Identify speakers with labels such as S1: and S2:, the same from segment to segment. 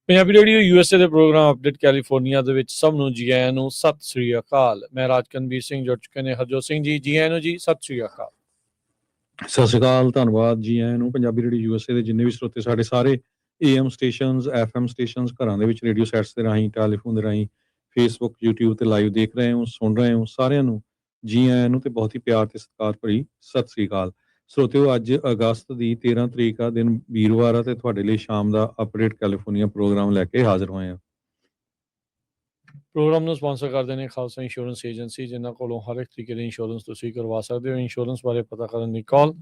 S1: Punjabi radio USA ਦੇ programme update California ਦੇ ਵਿੱਚ ਸਭ ਨੂੰ ਜੀ ਆਇਆਂ ਨੂੰ ਸਤਿ ਸ੍ਰੀ ਅਕਾਲ। ਮੈਂ ਰਾਜਕਨਵੀਰ ਸਿੰਘ ਜੁੜ ਚੁੱਕੇ ਨੇ ਹਰਜੋਤ ਸਿੰਘ ਜੀ, ਜੀ ਆਇਆਂ ਨੂੰ ਜੀ, ਸਤਿ ਸ੍ਰੀ ਅਕਾਲ।
S2: ਸਤਿ ਸ਼੍ਰੀ ਅਕਾਲ, ਧੰਨਵਾਦ ਜੀ ਆਇਆਂ ਨੂੰ। ਪੰਜਾਬੀ ਰੇਡੀਓ USA ਦੇ ਜਿੰਨੇ ਵੀ ਸਰੋਤੇ ਸਾਡੇ ਸਾਰੇ AM ਸਟੇਸ਼ਨਸ, FM ਸਟੇਸ਼ਨਸ, ਘਰਾਂ ਦੇ ਵਿੱਚ ਰੇਡੀਓ ਸੈਟਸ ਦੇ ਰਾਹੀਂ, ਟੈਲੀਫੋਨ ਦੇ ਰਾਹੀਂ, ਫੇਸਬੁੱਕ, YouTube ਤੇ ਲਾਈਵ ਦੇਖ ਰਹੇ ਹੋ, ਸੁਣ ਰਹੇ ਹੋ, ਸਾਰਿਆਂ ਨੂੰ ਜੀ ਆਇਆਂ ਨੂੰ ਤੇ ਬਹੁਤ ਹੀ ਪਿਆਰ ਤੇ ਸਤਿਕਾਰ ਭਰੀ ਸਤਿ ਸ੍ਰੀ ਅਕਾਲ। ਸਰੋਤਿਓ, ਅੱਜ ਅਗਸਤ ਦੀ 13 ਤਰੀਕ ਆ, ਦਿਨ ਵੀਰਵਾਰ ਆ ਤੇ ਤੁਹਾਡੇ ਲਈ ਸ਼ਾਮ ਦਾ ਅਪਡੇਟ ਕੈਲੀਫੋਰਨੀਆ ਪ੍ਰੋਗਰਾਮ ਲੈ ਕੇ ਹਾਜ਼ਰ ਹੋਏ ਆ।
S1: ਪ੍ਰੋਗਰਾਮ ਨੂੰ ਸਪਾਂਸਰ ਕਰਦੇ ਨੇ ਖਾਲਸਾ ਇੰਸ਼ੋਰੈਂਸ ਏਜੰਸੀ, ਜਿਨ੍ਹਾਂ ਕੋਲੋਂ ਹਰ ਇੱਕ ਤਰੀਕੇ ਦੀ ਇੰਸ਼ੋਰੈਂਸ ਤੁਸੀਂ ਕਰਵਾ ਸਕਦੇ ਹੋ। ਇੰਸ਼ੋਰੈਂਸ ਬਾਰੇ ਪਤਾ ਕਰਨ ਦੀ call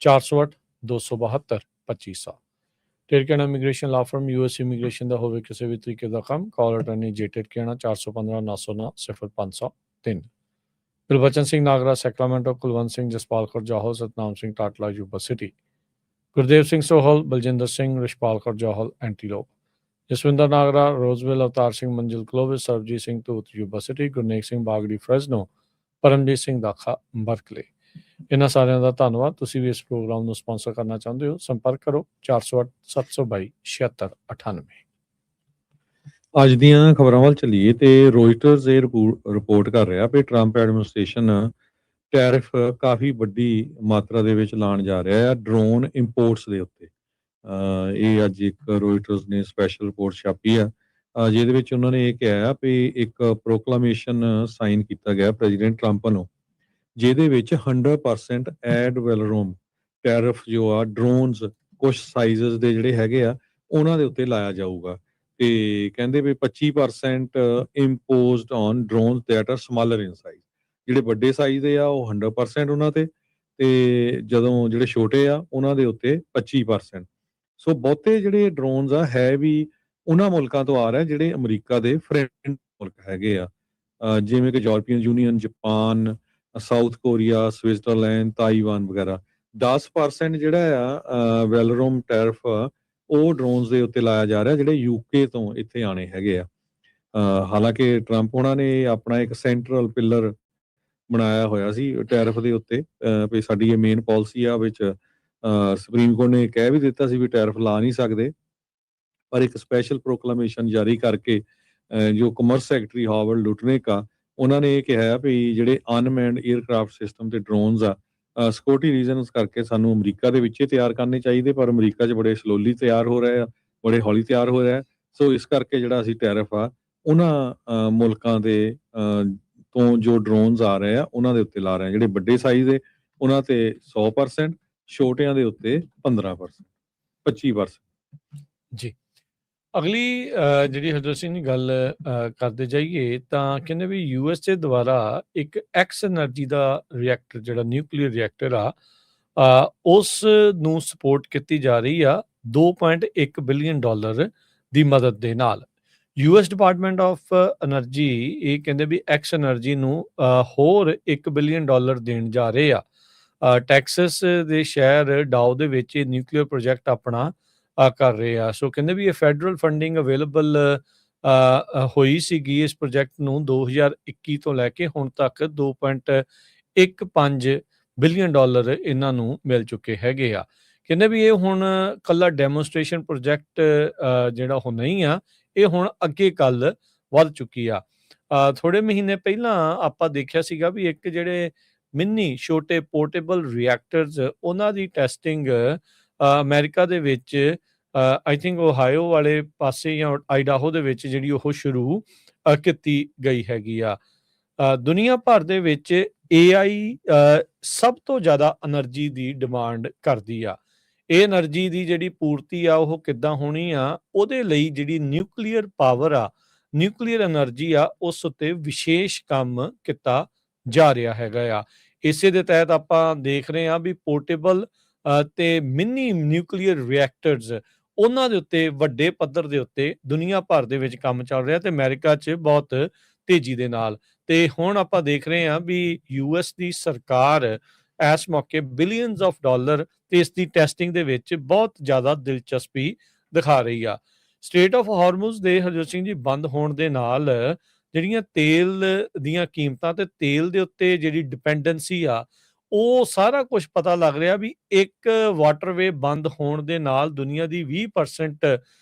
S1: 408 272 2500। Tirkena immigration law firm US immigration ਦਾ ਹੋਵੇ ਕਿਸੇ ਵੀ ਤਰੀਕੇ ਦਾ ਕੰਮ, call attorney Jay Tirkena 415 909 0503। Gurbachan Singh Nagra Sacramento, Kulwant Singh Jaspal Kaur Jahal, Satnam Singh Tatla Yuba City, Gurdev Singh Sohal, Baljinder Singh, Rishpal Kaur Jahal Antelope, Jaswinder Nagra Roseville, Avtar Singh Manzil Clovis, Sarabjit Singh Dhoot Yuba City, Gurnek Singh Bagri Fresno, Paramjit Singh ਦਾਖਾ ਬਰਕਲੇ। ਇਹਨਾਂ ਸਾਰਿਆਂ ਦਾ ਧੰਨਵਾਦ। ਤੁਸੀਂ ਵੀ ਇਸ ਪ੍ਰੋਗਰਾਮ ਨੂੰ ਸਪਾਂਸਰ ਕਰਨਾ ਚਾਹੁੰਦੇ ਹੋ, ਸੰਪਰਕ ਕਰੋ 408 722 7698।
S2: ਅੱਜ ਦੀਆਂ ਖਬਰਾਂ ਵੱਲ ਚੱਲੀਏ ਤੇ ਰੋਇਟਰਸ ਇਹ ਰਿਪੋਰਟ ਕਰ ਰਿਹਾ ਵੀ ਟਰੰਪ ਐਡਮਿਨਿਸਟ੍ਰੇਸ਼ਨ ਟੈਰਿਫ ਕਾਫੀ ਵੱਡੀ ਮਾਤਰਾ ਦੇ ਵਿੱਚ ਲਾਉਣ ਜਾ ਰਿਹਾ ਹੈ ਡਰੋਨ ਇੰਪੋਰਟਸ ਦੇ ਉੱਤੇ। ਇਹ ਅੱਜ ਇੱਕ ਰੋਇਟਰਸ ਨੇ ਸਪੈਸ਼ਲ ਰਿਪੋਰਟ ਛਾਪੀ ਆ, ਜਿਹਦੇ ਵਿੱਚ ਉਹਨਾਂ ਨੇ ਇਹ ਕਿਹਾ ਵੀ ਇੱਕ ਪ੍ਰੋਕਲਾਮੇਸ਼ਨ ਸਾਈਨ ਕੀਤਾ ਗਿਆ ਪ੍ਰੈਜ਼ੀਡੈਂਟ ਟਰੰਪ ਵੱਲੋਂ, ਜਿਹਦੇ ਵਿੱਚ 100% ਐਡ ਵੈਲਰੋਮ ਟੈਰਿਫ ਜੋ ਆ ਡਰੋਨਸ ਕੁਝ ਸਾਈਜ਼ਸ ਦੇ ਜਿਹੜੇ ਹੈਗੇ ਆ ਉਹਨਾਂ ਦੇ ਉੱਤੇ ਲਾਇਆ ਜਾਊਗਾ। ਤੇ ਕਹਿੰਦੇ ਵੀ 25% imposed on drones that are smaller in size. ਜਿਹੜੇ ਵੱਡੇ ਸਾਈਜ਼ ਦੇ ਆ ਉਹ 100% ਉਹਨਾਂ ਤੇ ਜਦੋਂ ਜਿਹੜੇ ਛੋਟੇ ਆ ਉਹਨਾਂ ਦੇ ਉੱਤੇ 25%। ਸੋ ਬਹੁਤੇ ਜਿਹੜੇ ਡਰੋਨਸ ਆ ਹੈ ਵੀ ਉਹਨਾਂ ਮੁਲਕਾਂ ਤੋਂ ਆ ਰਹੇ ਜਿਹੜੇ ਅਮਰੀਕਾ ਦੇ ਫਰੈਂਡ ਮੁਲਕ ਹੈਗੇ ਆ, ਜਿਵੇਂ ਕਿ European union, Japan, south Korea, Switzerland, Taiwan ਵਗੈਰਾ। 10% ਜਿਹੜਾ ਆ ਵੈਲਰੋਮ ਟੈਰਿਫ ਉਹ ਡਰੋਨਸ ਦੇ ਉੱਤੇ ਲਾਇਆ ਜਾ ਰਿਹਾ ਜਿਹੜੇ UK ਤੋਂ ਇੱਥੇ ਆਣੇ ਹੈਗੇ ਆ। ਹਾਲਾਂਕਿ ਟਰੰਪ ਉਹਨਾਂ ਨੇ ਆਪਣਾ ਇੱਕ ਸੈਂਟਰਲ ਪਿਲਰ ਬਣਾਇਆ ਹੋਇਆ ਸੀ ਟੈਰਿਫ ਦੇ ਉੱਤੇ, ਵੀ ਸਾਡੀ ਇਹ ਮੇਨ ਪਾਲਿਸੀ ਆ, ਵਿੱਚ ਸੁਪਰੀਮ ਕੋਰਟ ਨੇ ਕਹਿ ਵੀ ਦਿੱਤਾ ਸੀ ਵੀ ਟੈਰਿਫ ਲਾ ਨਹੀਂ ਸਕਦੇ, ਪਰ ਇੱਕ ਸਪੈਸ਼ਲ ਪ੍ਰੋਕਲਾਮੇਸ਼ਨ ਜਾਰੀ ਕਰਕੇ ਜੋ ਕਮਰਸ ਸੈਕਟਰੀ ਹਾਵਰਡ ਲੁਟਨੇਕ ਆ, ਉਹਨਾਂ ਨੇ ਇਹ ਕਿਹਾ ਵੀ ਜਿਹੜੇ ਅਨਮੈਨਡ 에ਅਰਕ੍ਰਾਫਟ ਸਿਸਟਮ ਤੇ ਡਰੋਨਸ ਆ ਸਿਕਿਉਰਿਟੀ ਰੀਜ਼ਨਸ ਕਰਕੇ ਸਾਨੂੰ ਅਮਰੀਕਾ ਦੇ ਵਿੱਚ ਹੀ ਤਿਆਰ ਕਰਨੇ ਚਾਹੀਦੇ, ਪਰ ਅਮਰੀਕਾ 'ਚ ਬੜੇ ਸਲੋਲੀ ਤਿਆਰ ਹੋ ਰਹੇ ਆ, ਬੜੇ ਹੌਲੀ ਤਿਆਰ ਹੋ ਰਿਹਾ। ਸੋ ਇਸ ਕਰਕੇ ਜਿਹੜਾ ਅਸੀਂ ਟੈਰਿਫ ਆ ਉਹਨਾਂ ਮੁਲਕਾਂ ਦੇ ਤੋਂ ਜੋ ਡਰੋਨਸ ਆ ਰਹੇ ਆ ਉਹਨਾਂ ਦੇ ਉੱਤੇ ਲਾ ਰਹੇ ਆ। ਜਿਹੜੇ ਵੱਡੇ ਸਾਈਜ਼ ਦੇ ਉਹਨਾਂ ਤੇ 100%, ਛੋਟਿਆਂ ਦੇ ਉੱਤੇ 15%, 25%।
S1: ਜੀ, ਅਗਲੀ ਜਿਹੜੀ ਹਰਜੋਤ ਸਿੰਘ ਦੀ ਗੱਲ ਕਰਦੇ ਜਾਈਏ ਤਾਂ ਕਹਿੰਦੇ ਵੀ USA ਦੁਆਰਾ ਇੱਕ ਐਕਸ ਐਨਰਜੀ ਦਾ ਰਿਐਕਟਰ, ਜਿਹੜਾ ਨਿਊਕਲੀਅਰ ਰਿਐਕਟਰ ਆ, ਉਸ ਨੂੰ ਸਪੋਰਟ ਕੀਤੀ ਜਾ ਰਹੀ ਆ $2.1 ਬਿਲੀਅਨ ਦੀ ਮਦਦ ਦੇ ਨਾਲ। US ਡਿਪਾਰਟਮੈਂਟ ਆਫ ਐਨਰਜੀ ਇਹ ਕਹਿੰਦੇ ਵੀ ਐਕਸ ਐਨਰਜੀ ਨੂੰ ਹੋਰ $1 ਬਿਲੀਅਨ ਦੇਣ ਜਾ ਰਹੇ ਆ। ਟੈਕਸਸ ਦੇ ਸ਼ਹਿਰ ਡਾਓ ਦੇ ਵਿੱਚ ਇਹ ਨਿਊਕਲੀਅਰ ਪ੍ਰੋਜੈਕਟ ਆਪਣਾ ਕਰ ਰਹੇ ਆ। ਸੋ ਕਹਿੰਦੇ ਵੀ ਇਹ ਫੈਡਰਲ ਫੰਡਿੰਗ ਅਵੇਲੇਬਲ ਹੋਈ ਸੀਗੀ ਇਸ ਪ੍ਰੋਜੈਕਟ ਨੂੰ 2021 ਤੋਂ ਲੈ ਕੇ ਹੁਣ ਤੱਕ $2.15 ਬਿਲੀਅਨ ਇਹਨਾਂ ਨੂੰ ਮਿਲ ਚੁੱਕੇ ਹੈਗੇ ਆ। ਕਹਿੰਦੇ ਵੀ ਇਹ ਹੁਣ ਕੱਲਾ ਡੈਮੋਨਸਟ੍ਰੇਸ਼ਨ ਪ੍ਰੋਜੈਕਟ ਜਿਹੜਾ ਉਹ ਨਹੀਂ ਆ, ਇਹ ਹੁਣ ਅੱਗੇ ਕੱਲ ਵੱਧ ਚੁੱਕੀ ਆ। ਥੋੜੇ ਮਹੀਨੇ ਪਹਿਲਾਂ ਆਪਾਂ ਦੇਖਿਆ ਸੀਗਾ ਵੀ ਇੱਕ ਜਿਹੜੇ ਮਿੰਨੀ ਛੋਟੇ ਪੋਰਟੇਬਲ ਰਿਐਕਟਰਸ ਉਹਨਾਂ ਦੀ ਟੈਸਟਿੰਗ ਅਮਰੀਕਾ ਦੇ ਵਿੱਚ ਆਈ ਥਿੰਕ ਓਹਾਇਓ ਵਾਲੇ ਪਾਸੇ ਜਾਂ ਆਈਡਾਹੋ ਦੇ ਵਿੱਚ ਜਿਹੜੀ ਉਹ ਸ਼ੁਰੂ ਕੀਤੀ ਗਈ ਹੈਗੀ ਆ। ਦੁਨੀਆ ਭਰ ਦੇ ਵਿੱਚ AI ਸਭ ਤੋਂ ਜ਼ਿਆਦਾ એનર્ਜੀ ਦੀ ਡਿਮਾਂਡ ਕਰਦੀ ਆ। ਇਹ એનર્ਜੀ ਦੀ ਜਿਹੜੀ ਪੂਰਤੀ ਆ ਉਹ ਕਿੱਦਾਂ ਹੋਣੀ ਆ, ਉਹਦੇ ਲਈ ਜਿਹੜੀ ਨਿਊਕਲੀਅਰ ਪਾਵਰ ਆ, ਨਿਊਕਲੀਅਰ એનર્ਜੀ ਆ, ਉਸ ਉੱਤੇ ਵਿਸ਼ੇਸ਼ ਕੰਮ ਕੀਤਾ ਜਾ ਰਿਹਾ ਹੈਗਾ ਆ। ਇਸੇ ਦੇ ਤਹਿਤ ਆਪਾਂ ਦੇਖ ਰਹੇ ਹਾਂ ਵੀ ਪੋਰਟੇਬਲ ਤੇ ਮਿੰਨੀ ਨਿਊਕਲੀਅਰ ਰਿਐਕਟਰਸ ਉਹਨਾਂ ਦੇ ਉੱਤੇ ਵੱਡੇ ਪੱਧਰ ਦੇ ਉੱਤੇ ਦੁਨੀਆ ਭਰ ਦੇ ਵਿੱਚ ਕੰਮ ਚੱਲ ਰਿਹਾ ਤੇ ਅਮਰੀਕਾ 'ਚ ਬਹੁਤ ਤੇਜ਼ੀ ਦੇ ਨਾਲ। ਤੇ ਹੁਣ ਆਪਾਂ ਦੇਖ ਰਹੇ ਹਾਂ ਵੀ US ਦੀ ਸਰਕਾਰ ਇਸ ਮੌਕੇ ਬਿਲੀਅਨਸ ਆਫ ਡਾਲਰ ਤੇ ਇਸ ਦੀ ਟੈਸਟਿੰਗ ਦੇ ਵਿੱਚ ਬਹੁਤ ਜ਼ਿਆਦਾ ਦਿਲਚਸਪੀ ਦਿਖਾ ਰਹੀ ਆ। ਸਟ੍ਰੇਟ ਆਫ ਹਾਰਮੁਜ਼ ਦੇ ਹਰਜੋਤ ਸਿੰਘ ਜੀ ਬੰਦ ਹੋਣ ਦੇ ਨਾਲ ਜਿਹੜੀਆਂ ਤੇਲ ਦੀਆਂ ਕੀਮਤਾਂ ਤੇ ਤੇਲ ਦੇ ਉੱਤੇ ਜਿਹੜੀ ਡਿਪੈਂਡੈਂਸੀ ਆ ਉਹ ਸਾਰਾ ਕੁਝ ਪਤਾ ਲੱਗ ਰਿਹਾ ਵੀ ਇੱਕ ਵਾਟਰਵੇ ਬੰਦ ਹੋਣ ਦੇ ਨਾਲ ਦੁਨੀਆ ਦੀ 20%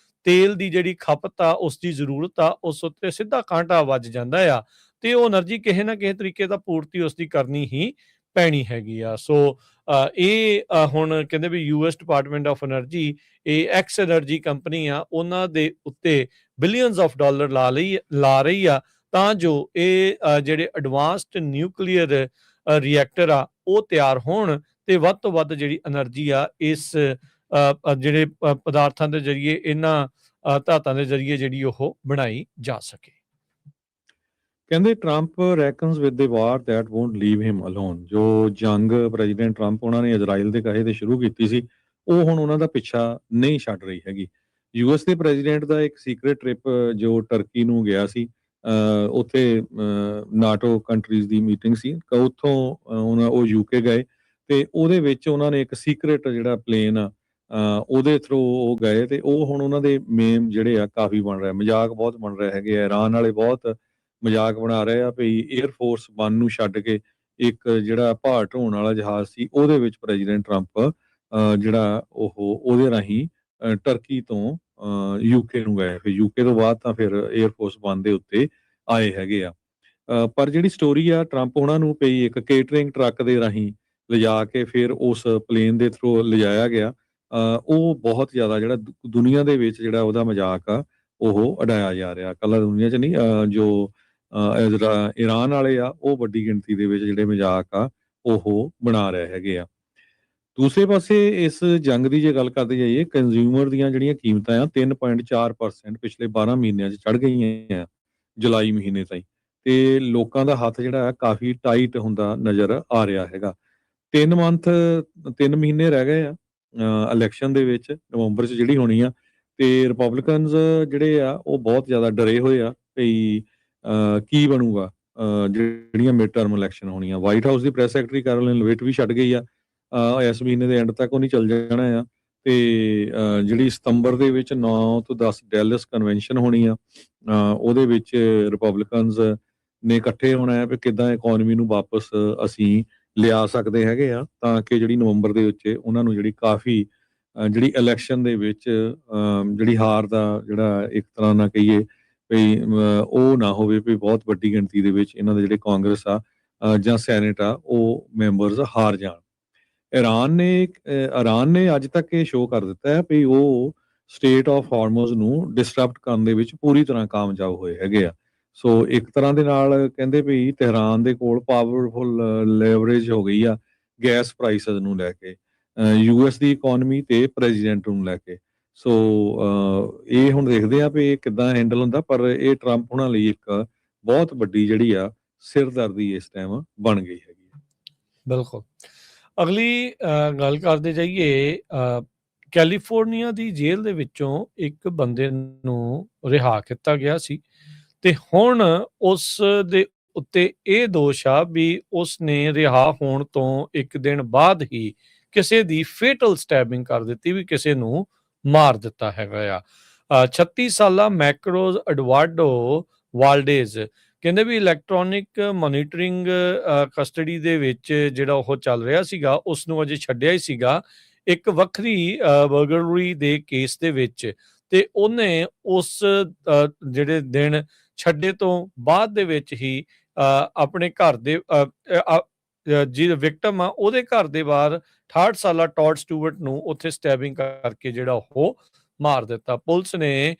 S1: ਤੇਲ ਦੀ ਜਿਹੜੀ ਖਪਤ ਆ, ਉਸ ਦੀ ਜ਼ਰੂਰਤ ਆ, ਉਸ ਉੱਤੇ ਸਿੱਧਾ ਕਾਂਟਾ ਵੱਜ ਜਾਂਦਾ ਆ ਤੇ ਉਹ એનર્ਜੀ ਕਿਸੇ ਨਾ ਕਿਸੇ ਤਰੀਕੇ ਦਾ ਪੂਰਤੀ ਉਸ ਦੀ ਕਰਨੀ ਹੀ ਪੈਣੀ ਹੈਗੀ ਆ। ਸੋ ਇਹ ਹੁਣ ਕਹਿੰਦੇ ਵੀ ਯੂਐਸ ਡਿਪਾਰਟਮੈਂਟ ਆਫ એનર્ਜੀ, ਇਹ ਐਕਸ એનર્ਜੀ ਕੰਪਨੀ ਆ, ਉਹਨਾਂ ਦੇ ਉੱਤੇ ਬਿਲੀਅਨਸ ਆਫ ਡਾਲਰ ਲਾ ਰਹੀ ਆ ਤਾਂ ਜੋ ਇਹ ਜਿਹੜੇ ਐਡਵਾਂਸਡ ਨਿਊਕਲੀਅਰ ਰਿਐਕਟਰ ਆ ਉਹ ਤਿਆਰ ਹੋਣ ਤੇ ਵੱਧ ਤੋਂ ਵੱਧ ਜਿਹੜੀ એનર્ਜੀ ਆ ਇਸ ਜਿਹੜੇ ਪਦਾਰਥਾਂ ਦੇ ਜ਼ਰੀਏ, ਇਹਨਾਂ ਧਾਤਾਂ ਦੇ ਜ਼ਰੀਏ ਜਿਹੜੀ ਉਹ ਬਣਾਈ ਜਾ ਸਕੇ।
S2: ਕਹਿੰਦੇ Trump reckons with the war that won't leave him alone. ਜੋ ਜੰਗ ਪ੍ਰੈਜ਼ੀਡੈਂਟ ਟਰੰਪ ਉਹਨਾਂ ਨੇ ਇਜ਼ਰਾਈਲ ਦੇ ਕਹੇ ਤੇ ਸ਼ੁਰੂ ਕੀਤੀ ਸੀ, ਉਹ ਹੁਣ ਉਹਨਾਂ ਦਾ ਪਿੱਛਾ ਨਹੀਂ ਛੱਡ ਰਹੀ ਹੈਗੀ। ਯੂਐਸ ਦੇ ਪ੍ਰੈਜ਼ੀਡੈਂਟ ਦਾ ਇੱਕ ਸੀਕ੍ਰੇਟ ਟ੍ਰਿਪ ਜੋ ਟਰਕੀ ਨੂੰ ਗਿਆ ਸੀ, ਉੱਥੇ ਨਾਟੋ ਕੰਟਰੀਜ਼ ਦੀ ਮੀਟਿੰਗ ਸੀ, ਉੱਥੋਂ ਉਹ ਯੂਕੇ ਗਏ ਤੇ ਉਹਦੇ ਵਿੱਚ ਉਹਨਾਂ ਨੇ ਇੱਕ ਸੀਕ੍ਰੇਟ ਜਿਹੜਾ ਪਲੇਨ ਆ ਉਹਦੇ ਥਰੂ ਉਹ ਗਏ ਤੇ ਉਹ ਹੁਣ ਉਹਨਾਂ ਦੇ ਮੇਮ ਜਿਹੜੇ ਆ ਕਾਫੀ ਬਣ ਰਿਹਾ, ਮਜ਼ਾਕ ਬਹੁਤ ਬਣ ਰਿਹਾ ਹੈਗੇ ਆ। ਇਰਾਨ ਵਾਲੇ ਬਹੁਤ ਮਜ਼ਾਕ ਬਣਾ ਰਹੇ ਆ ਵੀ 에ਅਰ ਫੋਰਸ 1 ਨੂੰ ਛੱਡ ਕੇ ਇੱਕ ਜਿਹੜਾ ਭਾਰ ਢੋਣ ਵਾਲਾ ਜਹਾਜ਼ ਸੀ ਉਹਦੇ ਵਿੱਚ ਪ੍ਰੈਜ਼ੀਡੈਂਟ ਟਰੰਪ ਜਿਹੜਾ ਉਹਦੇ ਰਾਹੀਂ ਟਰਕੀ ਤੋਂ ਯੂਕੇ ਨੂੰ ਗਏ, ਫਿਰ ਯੂਕੇ ਤੋਂ ਬਾਅਦ ਤਾਂ ਫਿਰ 에ਅਰ ਫੋਰਸ 1 ਦੇ ਉੱਤੇ ਆਏ ਹੈਗੇ ਆ। ਪਰ ਜਿਹੜੀ ਸਟੋਰੀ ਆ ਟਰੰਪ ਉਹਨਾਂ ਨੂੰ ਪਈ ਇੱਕ ਕੇਟਰਿੰਗ ਟਰੱਕ ਦੇ ਰਾਹੀਂ ਲਿਜਾ ਕੇ ਫਿਰ ਉਸ ਪਲੇਨ ਦੇ ਥਰੂ ਲਿਜਾਇਆ ਗਿਆ। ਉਹ ਬਹੁਤ ਜ਼ਿਆਦਾ ਜਿਹੜਾ ਦੁਨੀਆ ਦੇ ਵਿੱਚ ਜਿਹੜਾ ਉਹਦਾ ਮਜ਼ਾਕ ਆ ਉਹ ਉਡਾਇਆ ਜਾ ਰਿਹਾ, ਕੱਲਾ ਦੁਨੀਆ 'ਚ ਨਹੀਂ, ਜੋ ਇਰਾਨ ਵਾਲੇ ਆ ਉਹ ਵੱਡੀ ਗਿਣਤੀ ਦੇ ਵਿੱਚ ਜਿਹੜੇ ਮਜ਼ਾਕ ਆ ਉਹ ਬਣਾ ਰਹੇ ਹੈਗੇ ਆ। ਦੂਸਰੇ ਪਾਸੇ ਇਸ ਜੰਗ ਦੀ ਜੇ ਗੱਲ ਕਰਦੇ ਜਾਈਏ, ਕੰਜ਼ਿਊਮਰ ਦੀਆਂ ਜਿਹੜੀਆਂ ਕੀਮਤਾਂ ਆ 3.4% ਪਿਛਲੇ 12 ਮਹੀਨਿਆਂ 'ਚ ਚੜ੍ਹ ਗਈਆਂ ਆ, ਜੁਲਾਈ ਮਹੀਨੇ ਤਾਈਂ, ਤੇ ਲੋਕਾਂ ਦਾ ਹੱਥ ਜਿਹੜਾ ਹੈ ਕਾਫੀ ਟਾਈਟ ਹੁੰਦਾ ਨਜ਼ਰ ਆ ਰਿਹਾ ਹੈਗਾ। 3 ਮਹੀਨੇ ਰਹਿ ਗਏ ਆ ਇਲੈਕਸ਼ਨ ਦੇ ਵਿੱਚ, ਨਵੰਬਰ 'ਚ ਜਿਹੜੀ ਹੋਣੀ ਆ, ਤੇ ਰਿਪਬਲਿਕਨਸ ਜਿਹੜੇ ਆ ਉਹ ਬਹੁਤ ਜ਼ਿਆਦਾ ਡਰੇ ਹੋਏ ਆ ਵੀ ਕੀ ਬਣੂਗਾ ਜਿਹੜੀਆਂ ਮਿਡ ਟਰਮ ਇਲੈਕਸ਼ਨ ਹੋਣੀਆਂ। ਵਾਈਟ ਹਾਊਸ ਦੀ ਪ੍ਰੈਸ ਸੈਕਟਰੀ ਕੈਰੋਲਿਨ ਲੇਵਿਟ ਵੀ ਛੱਡ ਗਈ ਆ, ਇਸ ਮਹੀਨੇ ਦੇ ਐਂਡ ਤੱਕ ਉਹ ਨਹੀਂ ਚੱਲ ਜਾਣਾ ਆ। ਤੇ ਜਿਹੜੀ ਸਤੰਬਰ ਦੇ ਵਿੱਚ 9 ਤੋਂ 10 ਡੈਲਸ ਕਨਵੈਨਸ਼ਨ ਹੋਣੀ ਆ, ਉਹਦੇ ਵਿੱਚ ਰਿਪਬਲਿਕਨਸ ਨੇ ਇਕੱਠੇ ਹੋਣਾ ਹੈ ਵੀ ਕਿੱਦਾਂ ਇਕੋਨਮੀ ਨੂੰ ਵਾਪਸ ਅਸੀਂ ਲਿਆ ਸਕਦੇ ਹੈਗੇ ਆ, ਤਾਂ ਕਿ ਜਿਹੜੀ ਨਵੰਬਰ ਦੇ ਵਿੱਚ ਉਹਨਾਂ ਨੂੰ ਜਿਹੜੀ ਕਾਫੀ ਜਿਹੜੀ ਇਲੈਕਸ਼ਨ ਦੇ ਵਿੱਚ ਜਿਹੜੀ ਹਾਰ ਦਾ ਜਿਹੜਾ ਇੱਕ ਤਰ੍ਹਾਂ ਨਾਲ ਕਹੀਏ ਵੀ ਉਹ ਨਾ ਹੋਵੇ ਵੀ ਬਹੁਤ ਵੱਡੀ ਗਿਣਤੀ ਦੇ ਵਿੱਚ ਇਹਨਾਂ ਦੇ ਜਿਹੜੇ ਕਾਂਗਰਸ ਆ ਜਾਂ ਸੈਨੇਟ ਆ ਉਹ ਮੈਂਬਰਸ ਹਾਰ ਜਾਣ। ਇਰਾਨ ਨੇ ਅੱਜ ਤੱਕ ਇਹ ਸ਼ੋਅ ਕਰ ਦਿੱਤਾ ਹੈ ਵੀ ਉਹ ਸਟੇਟ ਆਫ ਹਾਰਮੋਜ਼ ਨੂੰ ਡਿਸਟਰਬਟ ਕਰਨ ਦੇ ਵਿੱਚ ਪੂਰੀ ਤਰ੍ਹਾਂ ਕਾਮਯਾਬ ਹੋਏ ਹੈਗੇ ਆ। ਸੋ ਇੱਕ ਤਰ੍ਹਾਂ ਦੇ ਨਾਲ ਕਹਿੰਦੇ ਵੀ ਤਹਿਰਾਨ ਦੇ ਕੋਲ ਪਾਵਰਫੁਲ ਲੈਵਰੇਜ ਹੋ ਗਈ ਆ ਗੈਸ ਪ੍ਰਾਈਸਸ ਨੂੰ ਲੈ ਕੇ, ਯੂਐਸ ਦੀ ਇਕੋਨਮੀ ਤੇ ਪ੍ਰੈਜ਼ੀਡੈਂਟ ਨੂੰ ਲੈ ਕੇ। ਸੋ ਇਹ ਹੁਣ ਦੇਖਦੇ ਆ ਵੀ ਇਹ ਕਿੱਦਾਂ ਹੈਂਡਲ ਹੁੰਦਾ, ਪਰ ਇਹ ਟਰੰਪ ਉਹਨਾਂ ਲਈ ਇੱਕ ਬਹੁਤ ਵੱਡੀ ਜਿਹੜੀ ਆ ਸਿਰਦਰਦੀ ਇਸ ਟਾਈਮ ਬਣ ਗਈ ਹੈਗੀ।
S1: ਬਿਲਕੁਲ। ਅਗਲੀ ਗੱਲ ਕਰਦੇ ਜਾਈਏ, ਕੈਲੀਫੋਰਨੀਆ ਦੀ ਜੇਲ੍ਹ ਦੇ ਵਿੱਚੋਂ ਇੱਕ ਬੰਦੇ ਨੂੰ ਰਿਹਾ ਕੀਤਾ ਗਿਆ ਸੀ ਤੇ ਹੁਣ ਉਸ ਦੇ ਉੱਤੇ ਇਹ ਦੋਸ਼ ਆ ਵੀ ਉਸ ਨੇ ਰਿਹਾ ਹੋਣ ਤੋਂ ਇੱਕ ਦਿਨ ਬਾਅਦ ਹੀ ਕਿਸੇ ਦੀ ਫੇਟਲ ਸਟੈਬਿੰਗ ਕਰ ਦਿੱਤੀ, ਵੀ ਕਿਸੇ ਨੂੰ ਮਾਰ ਦਿੱਤਾ ਹੈਗਾ ਆ। 36 ਸਾਲਾ ਮੈਕਰੋਜ਼ ਐਡਵਾਰਡੋ ਵਾਲਡੇਜ਼ ਕਹਿੰਦੇ ਵੀ ਇਲੈਕਟ੍ਰੋਨਿਕ ਮੋਨੀਟਰਿੰਗ ਕਸਟਡੀ ਦੇ ਵਿੱਚ ਜਿਹੜਾ ਉਹ ਚੱਲ ਰਿਹਾ ਸੀਗਾ, ਉਸ ਨੂੰ ਅਜੇ ਛੱਡਿਆ ਹੀ ਸੀਗਾ ਇੱਕ ਵੱਖਰੀ ਬਰਗਲਰੀ ਦੇ ਕੇਸ ਦੇ ਵਿੱਚ, ਤੇ ਉਹਨੇ ਉਸ ਜਿਹੜੇ ਦਿਨ ਛੱਡੇ ਤੋਂ ਬਾਅਦ ਦੇ ਵਿੱਚ ਹੀ ਆਪਣੇ ਘਰ ਦੇ ਜਿਹਦੇ ਵਿਕਟਮ ਆ ਉਹਦੇ ਘਰ ਦੇ ਬਾਹਰ 68 ਸਾਲਾ ਟੌਡ ਸਟੂਅਰਟ ਨੂੰ ਉੱਥੇ ਸਟੈਬਿੰਗ ਕਰਕੇ ਜਿਹੜਾ ਉਹ ਮਾਰ ਦਿੱਤਾ। ਪੁਲਿਸ ਨੇ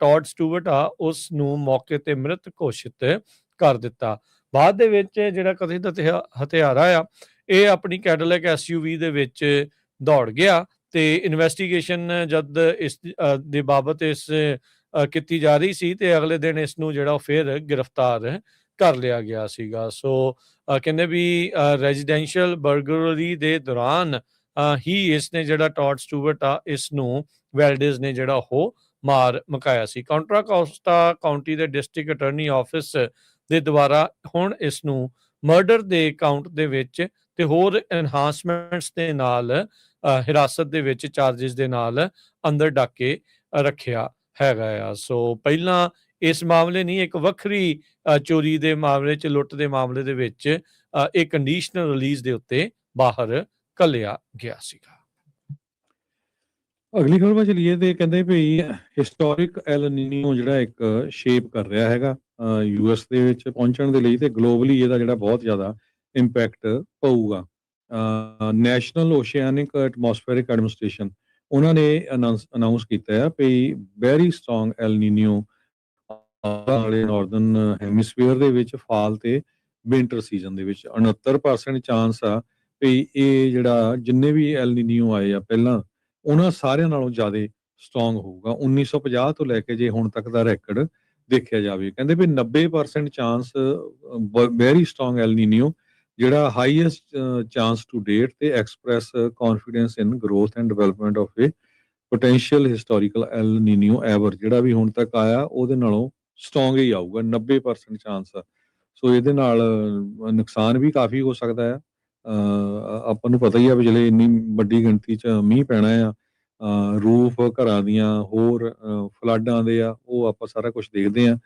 S1: ਟੌਡ ਸਟੂਅਰਟ ਆ ਉਸ ਨੂੰ ਮੌਕੇ ਤੇ ਮ੍ਰਿਤ ਘੋਸ਼ਿਤ ਕਰ ਦਿੱਤਾ। ਬਾਅਦ ਦੇ ਵਿੱਚ ਜਿਹੜਾ ਕਥਿਤ ਹਥਿਆਰਾ ਆ ਇਹ ਆਪਣੀ ਕੈਡਿਲੈਕ SUV ਦੇ ਵਿੱਚ ਦੌੜ ਗਿਆ ਤੇ ਇਨਵੈਸਟੀਗੇਸ਼ਨ ਜਦ ਇਸ ਦੇ ਬਾਬਤ ਇਸ ਕੀਤੀ ਜਾ ਰਹੀ ਸੀ ਤੇ ਅਗਲੇ ਦਿਨ ਇਸ ਨੂੰ ਜਿਹੜਾ ਫਿਰ ਗ੍ਰਿਫਤਾਰ ਕਰ ਲਿਆ ਗਿਆ ਸੀਗਾ। ਸੋ ਕਹਿੰਦੇ ਵੀ ਰੈਜ਼ੀਡੈਂਸ਼ੀਅਲ ਬਰਗਲਰੀ ਦੇ ਦੌਰਾਨ ਹੀ ਇਸ ਨੇ ਜਿਹੜਾ ਟੌਡ ਸਟੂਅਰਟ ਆ ਇਸ ਨੂੰ ਵੈਲਡੇਜ਼ ਨੇ ਜਿਹੜਾ ਉਹ ਮਾਰ ਮੁਕਾਇਆ ਸੀ। ਕਾਉਂਟਰਾ ਕੋਸਟਾ ਕਾਉਂਟੀ ਦੇ ਡਿਸਟ੍ਰਿਕਟ ਅਟਾਰਨੀ ਆਫਿਸ ਦੇ ਦੁਆਰਾ ਹੁਣ ਇਸ ਨੂੰ ਮਰਡਰ ਦੇ ਕਾਊਂਟ ਦੇ ਵਿੱਚ ਤੇ ਹੋਰ ਐਨਹਾਂਸਮੈਂਟਸ ਦੇ ਨਾਲ ਹਿਰਾਸਤ ਦੇ ਵਿੱਚ ਚਾਰजेस ਦੇ ਨਾਲ ਅੰਦਰ ਡੱਕ ਕੇ ਰੱਖਿਆ ਹੈਗਾ ਆ। ਸੋ ਪਹਿਲਾਂ ਇਸ ਮਾਮਲੇ ਨਹੀਂ, ਇੱਕ ਵੱਖਰੀ ਚੋਰੀ ਦੇ ਮਾਮਲੇ 'ਚ, ਲੁੱਟ ਦੇ ਮਾਮਲੇ ਦੇ ਵਿੱਚ ਇਹ ਕੰਡੀਸ਼ਨਲ ਰਿਲੀਜ਼ ਦੇ ਉੱਤੇ ਬਾਹਰ ਘੱਲਿਆ ਗਿਆ ਸੀਗਾ।
S2: ਅਗਲੀ ਖਬਰ 'ਤੇ ਚੱਲੀਏ ਤੇ ਕਹਿੰਦੇ ਵੀ ਹਿਸਟੋਰਿਕ ਐਲ ਨੀਨੋ ਜਿਹੜਾ ਇੱਕ ਸ਼ੇਪ ਕਰ ਰਿਹਾ ਹੈਗਾ ਯੂਐਸ ਦੇ ਵਿੱਚ ਪਹੁੰਚਣ ਦੇ ਲਈ, ਤੇ ਗਲੋਬਲੀ ਇਹਦਾ ਜਿਹੜਾ ਬਹੁਤ ਜ਼ਿਆਦਾ ਇੰਪੈਕਟ ਪਊਗਾ। ਨੈਸ਼ਨਲ ਓਸ਼ੀਆਨਿਕ ਐਟਮੋਸਫੇਰਿਕ ਐਡਮਿਨਿਸਟ੍ਰੇਸ਼ਨ ਉਹਨਾਂ ਨੇ ਅਨਾਉਂਸ ਕੀਤਾ ਆ ਵੀ ਵੈਰੀ ਸਟਰੋਂਗ ਐਲ ਨੀਨੋ ਵਾਲੇ ਨਾਰਦਰਨ ਹੈਮੀਸਫੀਅਰ ਦੇ ਵਿੱਚ ਫਾਲ ਤੇ ਵਿੰਟਰ ਸੀਜ਼ਨ ਦੇ ਵਿੱਚ 69% ਚਾਂਸ ਆ ਵੀ ਇਹ ਜਿਹੜਾ ਜਿੰਨੇ ਵੀ ਐਲ ਨੀਨੋ ਆਏ ਆ ਪਹਿਲਾਂ ਉਹਨਾਂ ਸਾਰਿਆਂ ਨਾਲੋਂ ਜ਼ਿਆਦਾ ਸਟਰੋਂਗ ਹੋਊਗਾ 1950 ਤੋਂ ਲੈ ਕੇ ਜੇ ਹੁਣ ਤੱਕ ਦਾ ਰੈਕਡ ਦੇਖਿਆ ਜਾਵੇ। ਕਹਿੰਦੇ ਵੀ 90% chance very strong L Nino ਜਿਹੜਾ ਹਾਈਐਸਟ ਚਾਂਸ ਟੂ ਡੇਟ ਤੇ express confidence in growth and development of A potential historical L Nino ever ਜਿਹੜਾ ਵੀ ਹੁਣ ਤੱਕ ਆਇਆ ਉਹਦੇ ਨਾਲੋਂ ਸਟਰੋਂਗ ਹੀ ਆਊਗਾ 90% ਚਾਂਸ ਆ। ਸੋ ਇਹਦੇ ਨਾਲ ਨੁਕਸਾਨ ਵੀ ਕਾਫੀ ਹੋ ਸਕਦਾ ਆ। ਆਪਾਂ ਨੂੰ ਪਤਾ ਹੀ ਆ ਵੀ ਜਿਹੜੇ ਇੰਨੀ ਵੱਡੀ ਗਿਣਤੀ 'ਚ ਮੀਂਹ ਪੈਣਾ ਆ, ਰੂਫ ਘਰਾਂ ਦੀਆਂ ਹੋਰ ਫਲੱਡ ਆਉਂਦੇ ਆ, ਉਹ ਆਪਾਂ ਸਾਰਾ ਕੁਝ ਦੇਖਦੇ ਆ।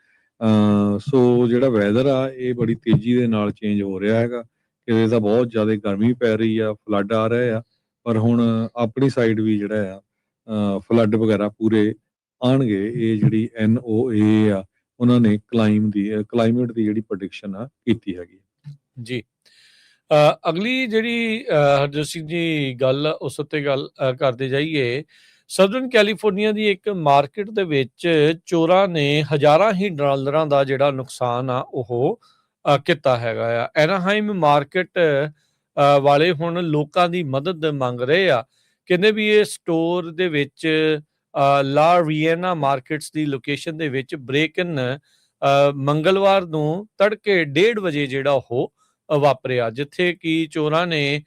S2: ਸੋ ਜਿਹੜਾ ਵੈਦਰ ਆ ਇਹ ਬੜੀ ਤੇਜ਼ੀ ਦੇ ਨਾਲ ਚੇਂਜ ਹੋ ਰਿਹਾ ਹੈਗਾ, ਕਿਤੇ ਤਾਂ ਬਹੁਤ ਜ਼ਿਆਦਾ ਗਰਮੀ ਪੈ ਰਹੀ ਆ, ਫਲੱਡ ਆ ਰਹੇ ਆ, ਪਰ ਹੁਣ ਆਪਣੀ ਸਾਈਡ ਵੀ ਜਿਹੜਾ ਆ ਫਲੱਡ ਵਗੈਰਾ ਪੂਰੇ ਆਉਣਗੇ। ਇਹ ਜਿਹੜੀ NOAA ਆ ਉਹਨਾਂ ਨੇ ਕਲਾਈਮੇਟ ਦੀ ਜਿਹੜੀ ਪ੍ਰੈਡਿਕਸ਼ਨ ਆ ਕੀਤੀ ਹੈਗੀ
S1: ਜੀ। ਅਗਲੀ ਜਿਹੜੀ ਹਰਜੋਤ ਸਿੰਘ ਜੀ ਗੱਲ ਉਸ ਉੱਤੇ ਗੱਲ ਕਰਦੇ ਜਾਈਏ, ਸਦਰਨ ਕੈਲੀਫੋਰਨੀਆ ਦੀ ਇੱਕ ਮਾਰਕੀਟ ਦੇ ਵਿੱਚ ਚੋਰਾਂ ਨੇ ਹਜ਼ਾਰਾਂ ਹੀ ਡਾਲਰਾਂ ਦਾ ਜਿਹੜਾ ਨੁਕਸਾਨ ਆ ਉਹ ਕੀਤਾ ਹੈਗਾ ਆ। ਐਨਾਹਾਈਮ ਮਾਰਕੀਟ ਵਾਲੇ ਹੁਣ ਲੋਕਾਂ ਦੀ ਮਦਦ ਮੰਗ ਰਹੇ ਆ। ਕਹਿੰਦੇ ਵੀ ਇਹ ਸਟੋਰ ਦੇ ਵਿੱਚ ਲਾ ਰੀਏਨਾ ਮਾਰਕੀਟਸ ਦੀ ਲੋਕੇਸ਼ਨ ਦੇ ਵਿੱਚ ਬ੍ਰੇਕ ਇਨ ਮੰਗਲਵਾਰ ਨੂੰ ਤੜਕੇ 1:30 ਵਜੇ ਜਿਹੜਾ ਉਹ ਵਾਪਰਿਆ, ਜਿੱਥੇ ਕਿ ਚੋਰਾਂ ਨੇ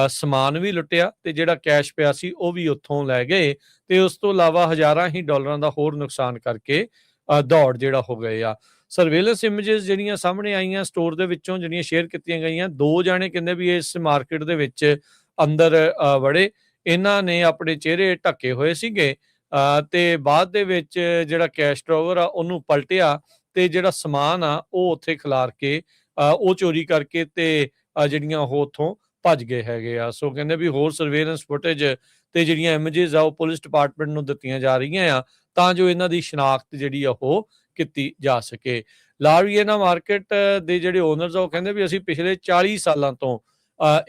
S1: ਸਮਾਨ ਵੀ ਲੁੱਟਿਆ ਤੇ ਜਿਹੜਾ ਕੈਸ਼ ਪਿਆ ਸੀ ਉਹ ਵੀ ਉੱਥੋਂ ਲੈ ਗਏ, ਤੇ ਉਸ ਤੋਂ ਇਲਾਵਾ ਹਜ਼ਾਰਾਂ ਹੀ ਡਾਲਰਾਂ ਦਾ ਹੋਰ ਨੁਕਸਾਨ ਕਰਕੇ ਦੌੜ ਜਿਹੜਾ ਹੋ ਗਏ ਆ। ਸਰਵੇਲੈਂਸ ਇਮੇਜਸ ਜਿਹੜੀਆਂ ਸਾਹਮਣੇ ਆਈਆਂ ਸਟੋਰ ਦੇ ਵਿੱਚੋਂ ਜਿਹੜੀਆਂ ਸ਼ੇਅਰ ਕੀਤੀਆਂ ਗਈਆਂ, 2 ਜਾਣੇ ਕਹਿੰਦੇ ਵੀ ਇਸ ਮਾਰਕੀਟ ਦੇ ਵਿੱਚ ਅੰਦਰ ਵੜੇ, ਇਹਨਾਂ ਨੇ ਆਪਣੇ ਚਿਹਰੇ ਢੱਕੇ ਹੋਏ ਸੀਗੇ ਤੇ ਬਾਅਦ ਦੇ ਵਿੱਚ ਜਿਹੜਾ ਕੈਸ਼ ਡਰਾਵਰ ਆ ਉਹਨੂੰ ਪਲਟਿਆ ਤੇ ਜਿਹੜਾ ਸਮਾਨ ਆ ਉਹ ਉੱਥੇ ਖਿਲਾਰ ਕੇ ਉਹ ਚੋਰੀ ਕਰਕੇ ਤੇ ਜਿਹੜੀਆਂ ਉਹ ਉੱਥੋਂ ਭੱਜ ਗਏ ਹੈਗੇ ਆ। ਸੋ ਕਹਿੰਦੇ ਵੀ ਹੋਰ ਸਰਵੇਲੈਂਸ ਫੁਟੇਜ ਤੇ ਜਿਹੜੀਆਂ ਇਮੇਜਸ ਆ ਉਹ ਪੁਲਿਸ ਡਿਪਾਰਟਮੈਂਟ ਨੂੰ ਦਿੱਤੀਆਂ ਜਾ ਰਹੀਆਂ ਆ ਤਾਂ ਜੋ ਇਹਨਾਂ ਦੀ ਸ਼ਨਾਖਤ ਜਿਹੜੀ ਆ ਉਹ ਕੀਤੀ ਜਾ ਸਕੇ। ਲਾਰੀਏਨਾ ਮਾਰਕੀਟ ਦੇ ਜਿਹੜੇ ਓਨਰਸ ਆ ਉਹ ਕਹਿੰਦੇ ਵੀ ਅਸੀਂ ਪਿਛਲੇ 40 ਸਾਲਾਂ ਤੋਂ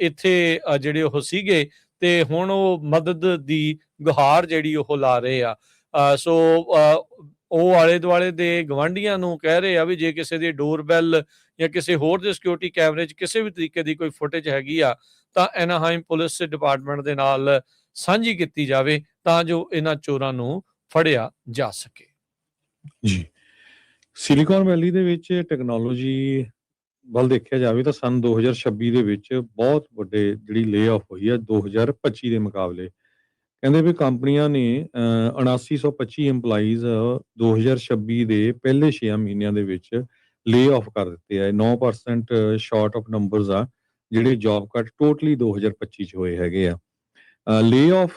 S1: ਇੱਥੇ ਜਿਹੜੇ ਉਹ ਸੀਗੇ ਤੇ ਹੁਣ ਉਹ ਮਦਦ ਦੀ ਗੁਹਾਰ ਜਿਹੜੀ ਉਹ ਲਾ ਰਹੇ ਆ। ਸੋ ਉਹ ਆਲੇ ਦੁਆਲੇ ਦੇ ਗਵਾਂਢੀਆਂ ਨੂੰ ਕਹਿ ਰਹੇ ਆ ਵੀ ਜੇ ਕਿਸੇ ਦੀ ਡੋਰਬੈਲ ਜਾਂ ਕਿਸੇ ਹੋਰ ਦੇ ਸਿਕਿਉਰਿਟੀ ਕੈਮਰੇ 'ਚ ਕਿਸੇ ਵੀ ਤਰੀਕੇ ਦੀ ਕੋਈ ਫੁਟੇਜ ਹੈਗੀ ਆ ਤਾਂ ਐਨਾਹਾਈਮ ਪੁਲਿਸ ਡਿਪਾਰਟਮੈਂਟ ਦੇ ਨਾਲ ਸਾਂਝੀ ਕੀਤੀ ਜਾਵੇ ਤਾਂ ਜੋ ਇਹਨਾਂ ਚੋਰਾਂ ਨੂੰ ਫੜਿਆ ਜਾ ਸਕੇ।
S2: ਜੀ। ਸਿਲੀਕਾਨ ਵੈਲੀ ਦੇ ਵਿੱਚ ਟੈਕਨੋਲੋਜੀ ਵੱਲ ਦੇਖਿਆ ਜਾਵੇ ਤਾਂ ਸਨ 2026 ਦੇ ਵਿੱਚ ਬਹੁਤ ਵੱਡੇ ਜਿਹੜੀ ਲੇ ਆਫ ਹੋਈ ਆ 2025 ਦੇ ਮੁਕਾਬਲੇ। ਕਹਿੰਦੇ ਵੀ ਕੰਪਨੀਆਂ ਨੇ 7925 EMPLOYEES 2026 ਦੇ ਪਹਿਲੇ 6 ਮਹੀਨਿਆਂ ਦੇ ਵਿੱਚ ਲੇ ਆਫ ਕਰ ਦਿੱਤੇ ਆ। 9% ਸ਼ਾਰਟ ਆਫ ਨੰਬਰਸ ਆ ਜਿਹੜੇ ਜੌਬ ਕੱਟ ਟੋਟਲੀ 2025 ਚ ਹੋਏ ਹੈਗੇ ਆ। ਲੇ ਆਫ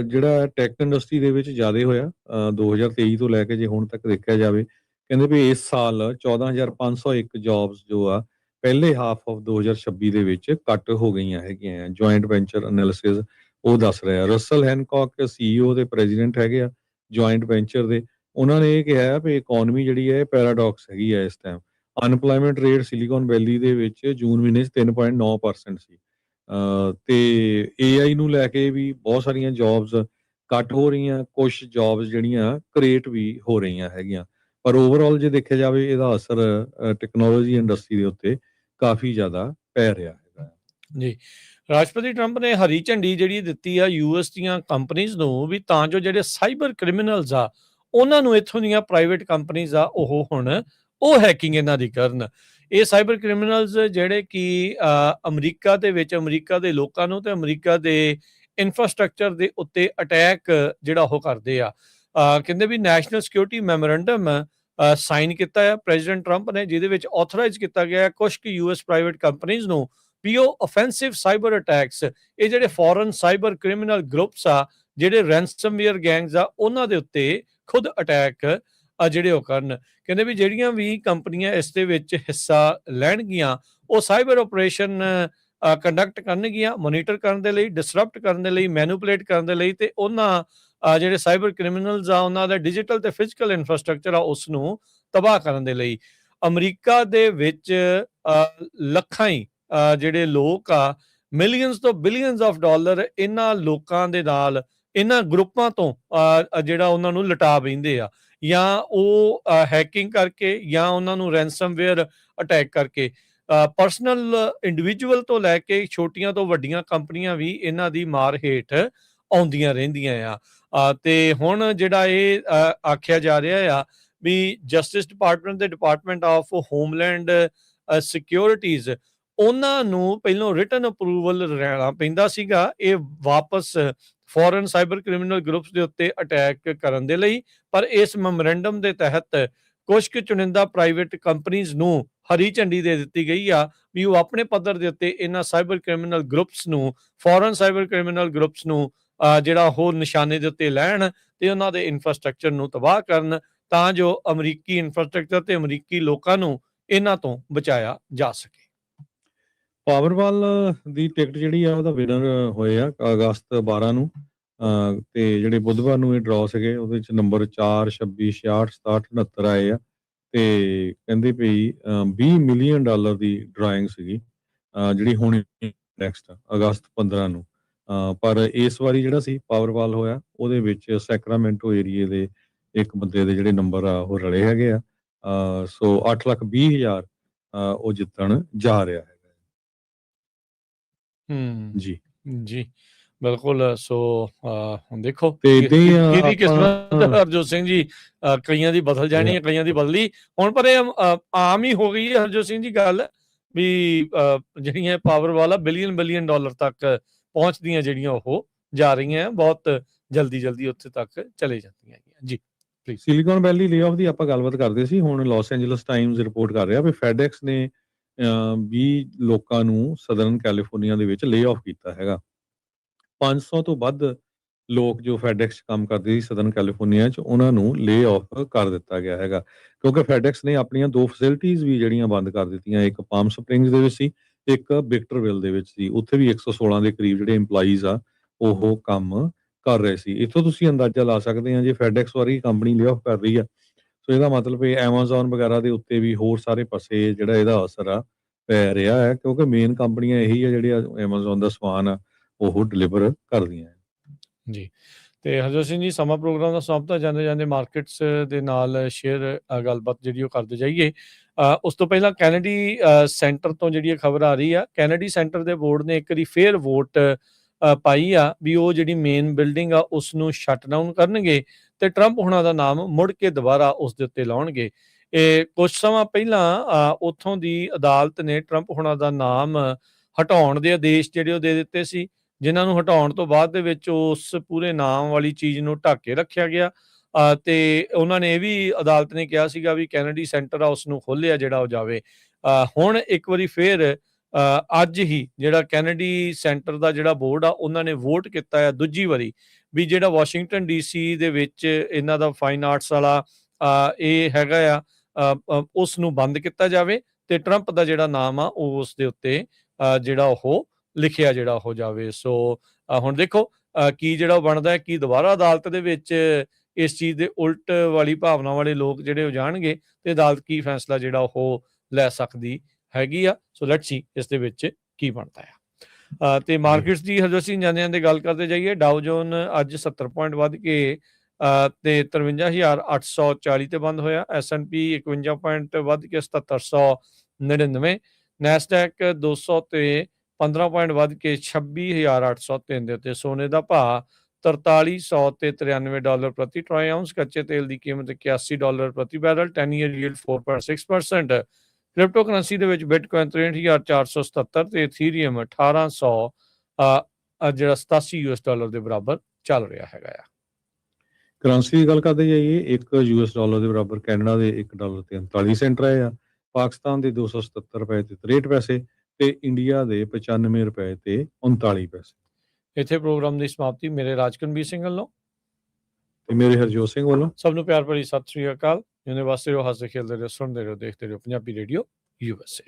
S2: ਜਿਹੜਾ ਟੈਕ ਇੰਡਸਟਰੀ ਦੇ ਵਿੱਚ ਜ਼ਿਆਦਾ ਹੋਇਆ 2023 ਤੋਂ ਲੈ ਕੇ ਜੇ ਹੁਣ ਤੱਕ ਦੇਖਿਆ ਜਾਵੇ। ਕਹਿੰਦੇ ਵੀ ਇਸ ਸਾਲ 14,501 ਜੌਬਸ ਜੋ ਆ ਪਹਿਲੇ ਹਾਫ ਆਫ 2026 ਦੇ ਵਿੱਚ ਕੱਟ ਹੋ ਗਈਆਂ ਹੈਗੀਆਂ ਆ। ਜੁਆਇੰਟ ਵੈਂਚਰ ਐਨਾਲਿਸਿਸ ਉਹ ਦੱਸ ਰਿਹਾ। ਰਸਲ ਹੈਨਕੌਕ CEO ਤੇ ਪ੍ਰੈਜ਼ੀਡੈਂਟ ਹੈਗੇ ਆ ਜੁਆਇੰਟ ਵੈਂਚਰ ਦੇ। ਉਹਨਾਂ ਨੇ ਇਹ ਕਿਹਾ ਵੀ ਇਕਨੋਮੀ ਜਿਹੜੀ ਹੈ ਪੈਰਾਡੌਕਸ ਹੈਗੀ ਆ ਇਸ ਟਾਈਮ। ਅਨਪਲਾਇਮੈਂਟ ਰੇਟ ਸਿਲੀਕਾਨ ਵੈਲੀ ਦੇ ਵਿੱਚ ਜੂਨ ਮਹੀਨੇ 'ਚ 3.9% ਸੀ। ਤੇ AI ਨੂੰ ਲੈ ਕੇ ਵੀ ਬਹੁਤ ਸਾਰੀਆਂ ਜੌਬਸ ਕੱਟ ਹੋ ਰਹੀਆਂ, ਕੁਛ ਜੌਬਸ ਜਿਹੜੀਆਂ ਕ੍ਰੀਏਟ ਵੀ ਹੋ ਰਹੀਆਂ ਹੈਗੀਆਂ। ਪਰ ਓਵਰਆਲ ਜੇ ਦੇਖਿਆ ਜਾਵੇ ਇਹਦਾ ਅਸਰ ਟੈਕਨੋਲੋਜੀ ਇੰਡਸਟਰੀ ਦੇ ਉੱਤੇ ਕਾਫੀ ਜ਼ਿਆਦਾ ਪੈ ਰਿਹਾ ਹੈਗਾ
S1: ਜੀ। ਰਾਸ਼ਟਰਪਤੀ ਟਰੰਪ ਨੇ ਹਰੀ ਝੰਡੀ ਜਿਹੜੀ ਦਿੱਤੀ ਆ US ਦੀਆਂ ਕੰਪਨੀਆਂ ਨੂੰ ਵੀ ਤਾਂ ਜੋ ਜਿਹੜੇ ਸਾਈਬਰ ਕ੍ਰਿਮੀਨਲਸ ਆ ਉਹਨਾਂ ਨੂੰ ਇੱਥੋਂ ਦੀਆਂ ਪ੍ਰਾਈਵੇਟ ਕੰਪਨੀਆਂ ਆ ਉਹ ਹੁਣ ਉਹ ਹੈਕਿੰਗ ਇਹਨਾਂ ਦੀ ਕਰਨ। ਇਹ ਸਾਈਬਰ ਕ੍ਰਿਮੀਨਲਸ ਜਿਹੜੇ ਕਿ ਅਮਰੀਕਾ ਦੇ ਵਿੱਚ ਅਮਰੀਕਾ ਦੇ ਲੋਕਾਂ ਨੂੰ ਤੇ ਅਮਰੀਕਾ ਦੇ ਇਨਫਰਾਸਟ੍ਰਕਚਰ ਦੇ ਉੱਤੇ ਅਟੈਕ ਜਿਹੜਾ ਉਹ ਕਰਦੇ ਆ। ਕਹਿੰਦੇ ਵੀ ਨੈਸ਼ਨਲ ਸਿਕਿਉਰਿਟੀ ਮੈਮੋਰੈਂਡਮ ਸਾਈਨ ਕੀਤਾ ਹੈ ਪ੍ਰੈਜ਼ੀਡੈਂਟ ਟਰੰਪ ਨੇ, ਜਿਹਦੇ ਵਿੱਚ ਆਥੋਰਾਈਜ਼ ਕੀਤਾ ਗਿਆ ਕੁਝ ਕੁ US ਪ੍ਰਾਈਵੇਟ ਕੰਪਨੀਆਂ ਨੂੰ ਵੀ ਉਹ offensive ਸਾਈਬਰ ਅਟੈਕਸ, ਇਹ ਜਿਹੜੇ ਫੋਰਨ ਸਾਈਬਰ ਕ੍ਰਿਮੀਨਲ ਗਰੁੱਪਸ ਆ ਜਿਹੜੇ ਰੈਂਸਮਵੇਅਰ ਗੈਂਗਸ ਆ ਉਹਨਾਂ ਦੇ ਉੱਤੇ ਖੁਦ ਅਟੈਕ ਜਿਹੜੇ ਉਹ ਕਰਨ। ਕਹਿੰਦੇ ਵੀ ਜਿਹੜੀਆਂ ਵੀ ਕੰਪਨੀਆਂ ਇਸ ਦੇ ਵਿੱਚ ਹਿੱਸਾ ਲੈਣਗੀਆਂ ਉਹ ਸਾਈਬਰ ਆਪਰੇਸ਼ਨ ਕੰਡਕਟ ਕਰਨਗੀਆਂ ਮੋਨੀਟਰ ਕਰਨ ਦੇ ਲਈ, ਡਿਸਰਪਟ ਕਰਨ ਦੇ ਲਈ, ਮੈਨੂਪੂਲੇਟ ਕਰਨ ਦੇ ਲਈ, ਤੇ ਉਹਨਾਂ ਜਿਹੜੇ ਸਾਈਬਰ ਕ੍ਰਿਮੀਨਲਸ ਆ ਉਹਨਾਂ ਦਾ ਡਿਜੀਟਲ ਤੇ ਫਿਜ਼ੀਕਲ ਇਨਫਰਾਸਟ੍ਰਕਚਰ ਆ ਉਸ ਨੂੰ ਤਬਾਹ ਕਰਨ ਦੇ ਲਈ। ਅਮਰੀਕਾ ਦੇ ਵਿੱਚ ਲੱਖਾਂ ਹੀ ਜਿਹੜੇ ਲੋਕ ਆ, ਮਿਲੀਅਨਸ ਤੋਂ ਬਿਲੀਅਨਸ ਆਫ ਡਾਲਰ ਇਹਨਾਂ ਲੋਕਾਂ ਦੇ ਨਾਲ, ਇਹਨਾਂ ਗਰੁੱਪਾਂ ਤੋਂ ਜਿਹੜਾ ਉਹਨਾਂ ਨੂੰ ਲਟਾ ਬਹਿੰਦੇ ਆ, ਜਾਂ ਉਹ ਹੈਕਿੰਗ ਕਰਕੇ, ਜਾਂ ਉਹਨਾਂ ਨੂੰ ਰੈਂਸਮਵੇਅਰ ਅਟੈਕ ਕਰਕੇ। ਪਰਸਨਲ ਇੰਡੀਵਿਜੂਅਲ ਤੋਂ ਲੈ ਕੇ ਛੋਟੀਆਂ ਤੋਂ ਵੱਡੀਆਂ ਕੰਪਨੀਆਂ ਵੀ ਇਹਨਾਂ ਦੀ ਮਾਰ ਹੇਠ ਆਉਂਦੀਆਂ ਰਹਿੰਦੀਆਂ ਆ। ਤੇ ਹੁਣ ਜਿਹੜਾ ਇਹ ਆਖਿਆ ਜਾ ਰਿਹਾ ਆ ਵੀ ਜਸਟਿਸ ਡਿਪਾਰਟਮੈਂਟ ਦੇ ਡਿਪਾਰਟਮੈਂਟ ਆਫ ਹੋਮਲੈਂਡ ਸਿਕਿਉਰਿਟੀਜ਼, ਉਹਨਾਂ ਨੂੰ ਪਹਿਲਾਂ ਰਿਟਨ ਅਪਰੂਵਲ ਲੈਣਾ ਪੈਂਦਾ ਸੀਗਾ ਇਹ ਵਾਪਸ ਫੋਰਨ ਸਾਈਬਰ ਕ੍ਰਿਮੀਨਲ ਗਰੁੱਪਸ ਦੇ ਉੱਤੇ ਅਟੈਕ ਕਰਨ ਦੇ ਲਈ। ਪਰ ਇਸ ਮੈਮੋਰੈਂਡਮ ਦੇ ਤਹਿਤ ਕੁਝ ਕੁ ਚੁਣਿੰਦਾ ਪ੍ਰਾਈਵੇਟ ਕੰਪਨੀਜ਼ ਨੂੰ ਹਰੀ ਝੰਡੀ ਦੇ ਦਿੱਤੀ ਗਈ ਆ ਵੀ ਉਹ ਆਪਣੇ ਪੱਧਰ ਦੇ ਉੱਤੇ ਇਹਨਾਂ ਸਾਈਬਰ ਕ੍ਰਿਮੀਨਲ ਗਰੁੱਪਸ ਨੂੰ, ਫੋਰਨ ਸਾਈਬਰ ਕ੍ਰਿਮੀਨਲ ਗਰੁੱਪਸ ਨੂੰ ਜਿਹੜਾ ਹੋਰ ਨਿਸ਼ਾਨੇ ਦੇ ਉੱਤੇ ਲੈਣ ਤੇ ਉਹਨਾਂ ਦੇ ਇਨਫਰਾਸਟ੍ਰਕਚਰ ਨੂੰ ਤਬਾਹ ਕਰਨ, ਤਾਂ ਜੋ ਅਮਰੀਕੀ ਇਨਫਰਾਸਟ੍ਰਕਚਰ ਤੇ ਅਮਰੀਕੀ ਲੋਕਾਂ ਨੂੰ ਇਹਨਾਂ ਤੋਂ ਬਚਾਇਆ ਜਾ ਸਕੇ।
S2: ਪਾਵਰਵਾਲ ਦੀ ਟਿਕਟ ਜਿਹੜੀ ਆ ਉਹਦਾ ਵਿਨਰ ਹੋਏ ਆ ਅਗਸਤ 12 ਨੂੰ, ਤੇ ਜਿਹੜੇ ਬੁੱਧਵਾਰ ਨੂੰ ਇਹ ਡਰਾ ਸੀਗੇ ਉਹਦੇ ਚ ਨੰਬਰ 4, 26, 66, 67, 69 ਆਏ ਆ। ਤੇ ਕਹਿੰਦੇ ਵੀ $20 ਮਿਲੀਅਨ ਦੀ ਡਰਾਇੰਗ ਸੀਗੀ ਜਿਹੜੀ ਹੋਣੀ ਨੈਕਸਟ ਅਗਸਤ 15 ਨੂੰ। ਪਰ ਇਸ ਵਾਰੀ ਜਿਹੜਾ ਸੀ ਪਾਵਰਵਾਲ ਹੋਇਆ ਉਹਦੇ ਵਿੱਚ ਸੈਕਰਾਮੈਂਟੋ ਏਰੀਏ ਦੇ ਇੱਕ ਬੰਦੇ ਦੇ ਜਿਹੜੇ ਨੰਬਰ ਆ ਉਹ ਰਲੇ ਹੈਗੇ ਆ। ਸੋ 8,20,000 ਉਹ ਜਿੱਤਣ ਜਾ ਰਿਹਾ ਹੈਗਾ ਜੀ।
S1: ਜੀ ਬਿਲਕੁਲ। ਸੋ ਹੁਣ ਦੇਖੋ
S2: ਤੇ ਏਦਾਂ ਹੀ
S1: ਕਿਹਦੀ ਕਿਸਮਤ ਹਰਜੋਤ ਸਿੰਘ ਜੀ, ਕਈਆਂ ਦੀ ਬਦਲ ਜਾਣੀ ਹੈ, ਕਈਆਂ ਦੀ ਬਦਲੀ ਹੁਣ। ਪਰ ਇਹ ਆਮ ਹੀ ਹੋ ਗਈ ਹੈ ਹਰਜੋਤ ਸਿੰਘ ਜੀ ਗੱਲ ਵੀ ਜਿਹੜੀਆਂ ਪਾਵਰਵਾਲ ਬਿਲੀਅਨ ਡਾਲਰ ਤੱਕ ਪਹੁੰਚਦੀਆਂ ਜਿਹੜੀਆਂ ਉਹ ਜਾ ਰਹੀਆਂ, ਬਹੁਤ ਜਲਦੀ ਉੱਥੇ ਤੱਕ ਚਲੇ ਜਾਂਦੀਆਂ ਹੈਗੀਆਂ ਜੀ। ਪਲੀਜ਼।
S2: ਸਿਲੀਕਨ ਵੈਲੀ ਲੇਆਫ ਦੀ ਆਪਾਂ ਗੱਲਬਾਤ ਕਰਦੇ ਸੀ। ਹੁਣ ਲਾਸ ਐਂਜਲਸ ਟਾਈਮਜ਼ ਰਿਪੋਰਟ ਕਰ ਰਿਹਾ ਵੀ ਫੈਡੈਕਸ ਨੇ 20 ਲੋਕਾਂ ਨੂੰ ਸਦਰਨ ਕੈਲੀਫੋਰਨੀਆ ਦੇ ਵਿੱਚ ਲੇਆਫ ਕੀਤਾ ਹੈਗਾ। 500 ਤੋਂ ਵੱਧ ਲੋਕ ਜੋ ਫੈਡੈਕਸ ਕੰਮ ਕਰਦੇ ਸੀ ਸਦਰਨ ਕੈਲੀਫੋਰਨੀਆ 'ਚ, ਉਹਨਾਂ ਨੂੰ ਲੇਆਫ ਕਰ ਦਿੱਤਾ ਗਿਆ ਹੈਗਾ ਕਿਉਂਕਿ ਫੈਡੈਕਸ ਨੇ ਆਪਣੀਆਂ 2 ਫੈਸਿਲਿਟੀਜ਼ ਵੀ ਜਿਹੜੀਆਂ ਬੰਦ ਕਰ ਦਿੱਤੀਆਂ। ਇੱਕ ਪਾਮ ਸਪ੍ਰਿੰਗਸ ਦੇ ਵਿੱਚ ਸੀ, ਇੱਕ ਵਿਕਟਰਵਿਲ ਦੇ ਵਿੱਚ ਸੀ। ਉੱਥੇ ਵੀ 116 ਦੇ ਕਰੀਬ ਜਿਹੜੇ EMPLOYEES ਆ ਉਹ ਕੰਮ ਕਰ ਰਹੇ ਸੀ। ਇੱਥੋਂ ਤੁਸੀਂ ਅੰਦਾਜ਼ਾ ਲਾ ਸਕਦੇ ਆ ਜੇ ਫੈਡੈਕਸ ਵਾਲੀ ਕੰਪਨੀ ਲੇਆਫ ਕਰ ਰਹੀ ਆ, ਸੋ ਇਹਦਾ ਮਤਲਬ ਇਹ ਐਮਾਜ਼ੋਨ ਵਗੈਰਾ ਦੇ ਉੱਤੇ ਵੀ ਹੋਰ ਸਾਰੇ ਪਾਸੇ ਜਿਹੜਾ ਇਹਦਾ ਅਸਰ ਆ ਪੈ ਰਿਹਾ ਹੈ ਕਿਉਂਕਿ ਮੇਨ ਕੰਪਨੀਆਂ ਇਹੀ ਆ ਜਿਹੜੀਆਂ ਐਮਾਜ਼ੋਨ ਦਾ ਸਮਾਨ ਆ ਉਹ ਡਿਲੀਵਰ ਕਰਦੀਆਂ
S1: ਜੀ। ਤੇ ਹਰਜੋਤ ਸਿੰਘ ਜੀ, ਸਮਾਂ ਪ੍ਰੋਗਰਾਮ ਦਾ ਸਮਾਪਤ ਜਾਂਦੇ ਮਾਰਕੀਟਸ ਦੇ ਨਾਲ ਸ਼ੇਅਰ ਗੱਲਬਾਤ ਜਿਹੜੀ ਉਹ ਕਰਦੇ ਜਾਈਏ। ਉਸ ਤੋਂ ਪਹਿਲਾਂ ਕੈਨੇਡੀ ਸੈਂਟਰ ਤੋਂ ਜਿਹੜੀ ਖਬਰ ਆ ਰਹੀ ਆ, ਕੈਨੇਡੀ ਸੈਂਟਰ ਦੇ ਬੋਰਡ ਨੇ ਇੱਕ ਵਾਰੀ ਫੇਰ ਵੋਟ ਪਾਈ ਆ ਵੀ ਉਹ ਜਿਹੜੀ ਮੇਨ ਬਿਲਡਿੰਗ ਆ ਉਸ ਨੂੰ ਸ਼ਟ ਡਾਊਨ ਕਰਨਗੇ ਤੇ ਟਰੰਪ ਹੁਣਾਂ ਦਾ ਨਾਮ ਮੁੜ ਕੇ ਦੁਬਾਰਾ ਉਸ ਦੇ ਉੱਤੇ ਲਾਉਣਗੇ। ਇਹ ਕੁਝ ਸਮਾਂ ਪਹਿਲਾਂ ਉੱਥੋਂ ਦੀ ਅਦਾਲਤ ਨੇ ਟਰੰਪ ਹੁਣਾਂ ਦਾ ਨਾਮ ਹਟਾਉਣ ਦੇ ਆਦੇਸ਼ ਜਿਹੜੇ ਉਹ ਦੇ ਦਿੱਤੇ ਸੀ, ਜਿਨ੍ਹਾਂ ਨੂੰ ਹਟਾਉਣ ਤੋਂ ਬਾਅਦ ਦੇ ਵਿੱਚ ਉਸ ਪੂਰੇ ਨਾਮ ਵਾਲੀ ਚੀਜ਼ ਨੂੰ ਢੱਕ ਕੇ ਰੱਖਿਆ ਗਿਆ। ਤੇ ਉਹਨਾਂ ਨੇ ਇਹ ਵੀ ਅਦਾਲਤ ਨੇ ਕਿਹਾ ਸੀਗਾ ਵੀ ਕੈਨੇਡੀ ਸੈਂਟਰ ਆ ਉਸ ਨੂੰ ਖੋਲ੍ਹਿਆ ਜਿਹੜਾ ਉਹ ਜਾਵੇ। ਹੁਣ ਇੱਕ ਵਾਰੀ ਫੇਰ ਅੱਜ ਹੀ ਜਿਹੜਾ ਕੈਨੇਡੀ ਸੈਂਟਰ ਦਾ ਜਿਹੜਾ ਬੋਰਡ ਆ ਉਹਨਾਂ ਨੇ ਵੋਟ ਕੀਤਾ ਹੈ ਦੂਜੀ ਵਾਰੀ ਵੀ ਜਿਹੜਾ ਵਾਸ਼ਿੰਗਟਨ DC ਦੇ ਵਿੱਚ ਇਹਨਾਂ ਦਾ ਫਾਈਨ ਆਰਟਸ ਵਾਲਾ ਇਹ ਹੈਗਾ ਆ ਉਸ ਨੂੰ ਬੰਦ ਕੀਤਾ ਜਾਵੇ ਤੇ ਟਰੰਪ ਦਾ ਜਿਹੜਾ ਨਾਮ ਆ ਉਹ ਉਸ ਦੇ ਉੱਤੇ ਜਿਹੜਾ ਉਹ ਲਿਖਿਆ ਜਿਹੜਾ ਹੋ ਜਾਵੇ। ਸੋ ਹੁਣ ਦੇਖੋ ਕੀ ਜਿਹੜਾ ਬਣਦਾ ਹੈ, ਕੀ ਦੁਬਾਰਾ ਅਦਾਲਤ ਦੇ ਵਿੱਚ ਇਸ ਚੀਜ਼ ਦੇ ਉਲਟ ਵਾਲੀ ਭਾਵਨਾ ਵਾਲੇ ਲੋਕ ਜਿਹੜੇ ਹੋ ਜਾਣਗੇ ਤੇ ਅਦਾਲਤ ਕੀ ਫੈਸਲਾ ਜਿਹੜਾ ਉਹ ਲੈ ਸਕਦੀ ਹੈਗੀ ਆ। ਸੋ ਲੈਟਸ ਸੀ ਇਸ ਦੇ ਵਿੱਚ ਕੀ ਬਣਦਾ ਆ। ਤੇ ਮਾਰਕੀਟਸ ਦੀ ਹਰਜੋਤ ਸਿੰਘ ਜਾਂਦੇ ਗੱਲ ਕਰਦੇ ਜਾਈਏ। ਡਾਓ ਜੋਨ ਅੱਜ 70 ਪੁਆਇੰਟ ਵੱਧ ਕੇ ਤੇ 53,840 ਤੇ ਬੰਦ ਹੋਇਆ। S&P 51 ਪੁਆਇੰਟ ਵੱਧ ਕੇ 7799। ਨੈਸਡੈਕ 200 ਤੇ 15 ਪੁਆਇੰਟ ਵੱਧ ਕੇ 26,803 ਦੇ ਉੱਤੇ। ਸੋਨੇ ਦਾ ਭਾਅ 4300 ਤੇ $93 ਪ੍ਰਤੀ ਟਰੋਏ ਆਉਂਸ। ਕੱਚੇ ਤੇਲ ਦੀ ਕੀਮਤ $81 ਪ੍ਰਤੀ barrel. 10 year yield 4.6%। Crypto currency ਦੇ ਵਿੱਚ ਬਿਟਕੋਇਨ 63,477 ਤੇ ਇਥੀਰੀਅਮ 1800 ਜਿਹੜਾ $87 ਦੇ ਬਰਾਬਰ ਚੱਲ ਰਿਹਾ ਹੈਗਾ ਆ।
S2: ਕਰੰਸੀ ਦੀ ਗੱਲ ਕਰਦੇ ਜਾਈਏ, $1 ਦੇ ਬਰਾਬਰ ਕੈਨੇਡਾ ਦੇ $1 ਤੇ 39 ਸੈਂਟ ਰਹੇ ਆ, ਪਾਕਿਸਤਾਨ ਦੇ 277 ਰੁਪਏ ਤੇ 63 ਪੈਸੇ ਤੇ ਇੰਡੀਆ ਦੇ 95 ਰੁਪਏ ਤੇ 39 ਪੈਸੇ।
S1: ਇੱਥੇ ਪ੍ਰੋਗਰਾਮ ਦੀ ਸਮਾਪਤੀ ਮੇਰੇ ਰਾਜਕਨਵੀਰ ਸਿੰਘ ਵੱਲੋਂ
S2: ਤੇ ਮੇਰੇ ਹਰਜੋਤ ਸਿੰਘ ਵੱਲੋਂ
S1: ਸਭ ਨੂੰ ਪਿਆਰ ਭਰੀ ਸਤਿ ਸ੍ਰੀ ਅਕਾਲ। ਜਿਹਨੇ ਵਾਸਤੇ ਰਹੋ, ਹੱਸਦੇ ਖੇਲਦੇ ਰਹੋ, ਸੁਣਦੇ ਰਹੋ, ਦੇਖਦੇ ਰਹੋ ਪੰਜਾਬੀ ਰੇਡੀਓ USA।